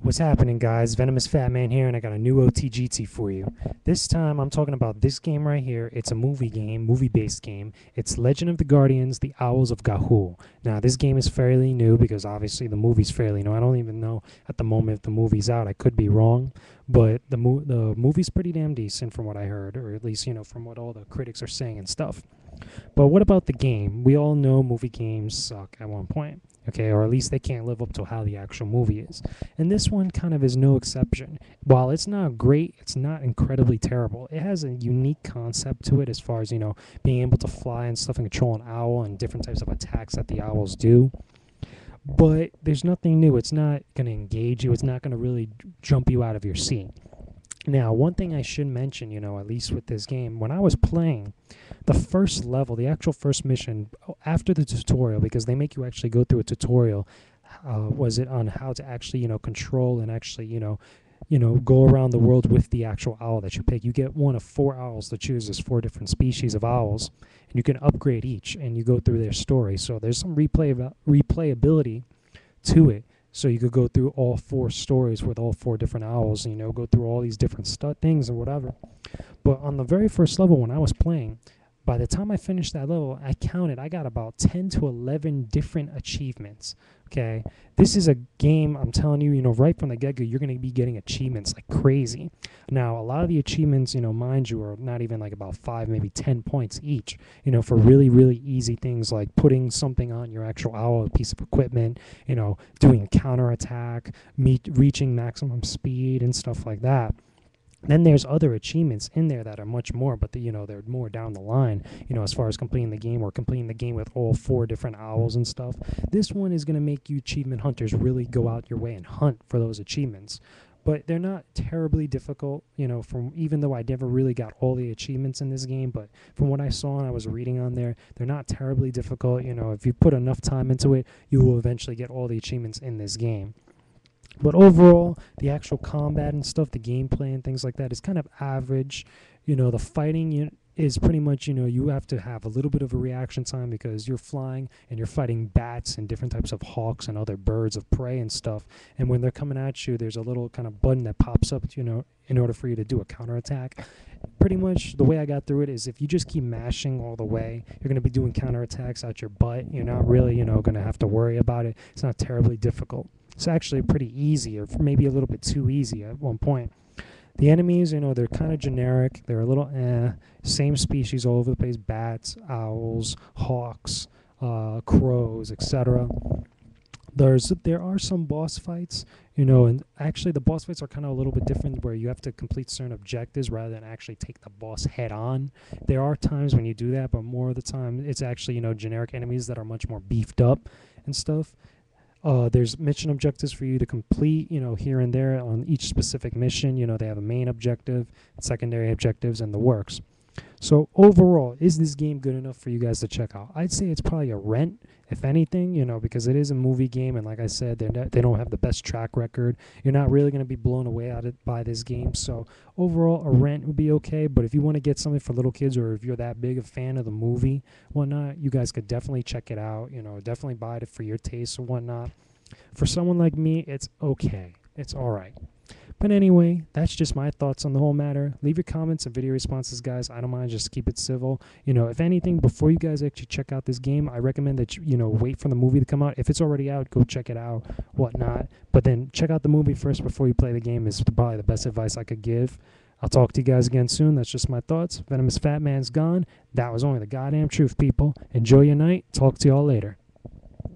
What's happening, guys? Venomousfatman here, and I got a new OTGT for you. This time, I'm talking about this game right here. It's a movie game, movie-based game. It's Legend of the Guardians, The Owls of Ga'Hoole. Now, this game is fairly new because obviously the movie's fairly new. I don't even know at the moment if the movie's out. I could be wrong, but the movie's pretty damn decent from what I heard, or at least, from what all the critics are saying and stuff. But what about the game? We all know movie games suck at one point, okay? Or at least they can't live up to how the actual movie is. And this one kind of is no exception. While it's not great, it's not incredibly terrible. It has a unique concept to it as far as, being able to fly and stuff and control an owl and different types of attacks that the owls do. But there's nothing new. It's not going to engage you. It's not going to really jump you out of your seat. Now, one thing I should mention, at least with this game, when I was playing, the first level, the actual first mission, after the tutorial, because they make you actually go through a tutorial, was it on how to actually, control and actually, go around the world with the actual owl that you pick. You get one of 4 owls to choose. There's 4 different species of owls, and you can upgrade each, and you go through their story. So there's some replayability to it. So you could go through all 4 stories with all 4 different owls, go through all these different things or whatever. But on the very first level when I was playing, by the time I finished that level, I got about 10 to 11 different achievements, okay? This is a game, I'm telling you, right from the get-go, you're going to be getting achievements like crazy. Now, a lot of the achievements, mind you, are not even like about 5, maybe 10 points each, for really, really easy things like putting something on your actual owl, a piece of equipment, doing a counterattack, reaching maximum speed and stuff like that. Then there's other achievements in there that are much more, but they're more down the line, as far as completing the game or completing the game with all 4 different owls and stuff. This one is going to make you achievement hunters really go out your way and hunt for those achievements. But they're not terribly difficult, even though I never really got all the achievements in this game, but from what I saw and I was reading on there, they're not terribly difficult. If you put enough time into it, you will eventually get all the achievements in this game. But overall, the actual combat and stuff, the gameplay and things like that is kind of average. The fighting is pretty much, you have to have a little bit of a reaction time because you're flying and you're fighting bats and different types of hawks and other birds of prey and stuff. And when they're coming at you, there's a little kind of button that pops up, in order for you to do a counterattack. Pretty much the way I got through it is if you just keep mashing all the way, you're going to be doing counterattacks out your butt. You're not really, going to have to worry about it. It's not terribly difficult. It's actually pretty easy, or maybe a little bit too easy at one point. The enemies, they're kind of generic. They're a little same species all over the place: bats, owls, hawks, crows, etc. There are some boss fights, and actually the boss fights are kind of a little bit different where you have to complete certain objectives rather than actually take the boss head on. There are times when you do that, but more of the time it's actually, generic enemies that are much more beefed up and stuff. There's mission objectives for you to complete, here and there on each specific mission. They have a main objective, secondary objectives, and the works. So overall, is this game good enough for you guys to check out? I'd say it's probably a rent, if anything, because it is a movie game, and like I said, they don't have the best track record. You're not really going to be blown away by this game. So overall, a rent would be okay. But if you want to get something for little kids, or if you're that big a fan of the movie, whatnot, you guys could definitely check it out. Definitely buy it for your taste or whatnot. For someone like me, it's okay. It's all right. But anyway, that's just my thoughts on the whole matter. Leave your comments and video responses, guys. I don't mind. Just keep it civil. If anything, before you guys actually check out this game, I recommend that you wait for the movie to come out. If it's already out, go check it out, whatnot. But then check out the movie first before you play the game is probably the best advice I could give. I'll talk to you guys again soon. That's just my thoughts. Venomousfatman's gone. That was only the goddamn truth, people. Enjoy your night. Talk to y'all later.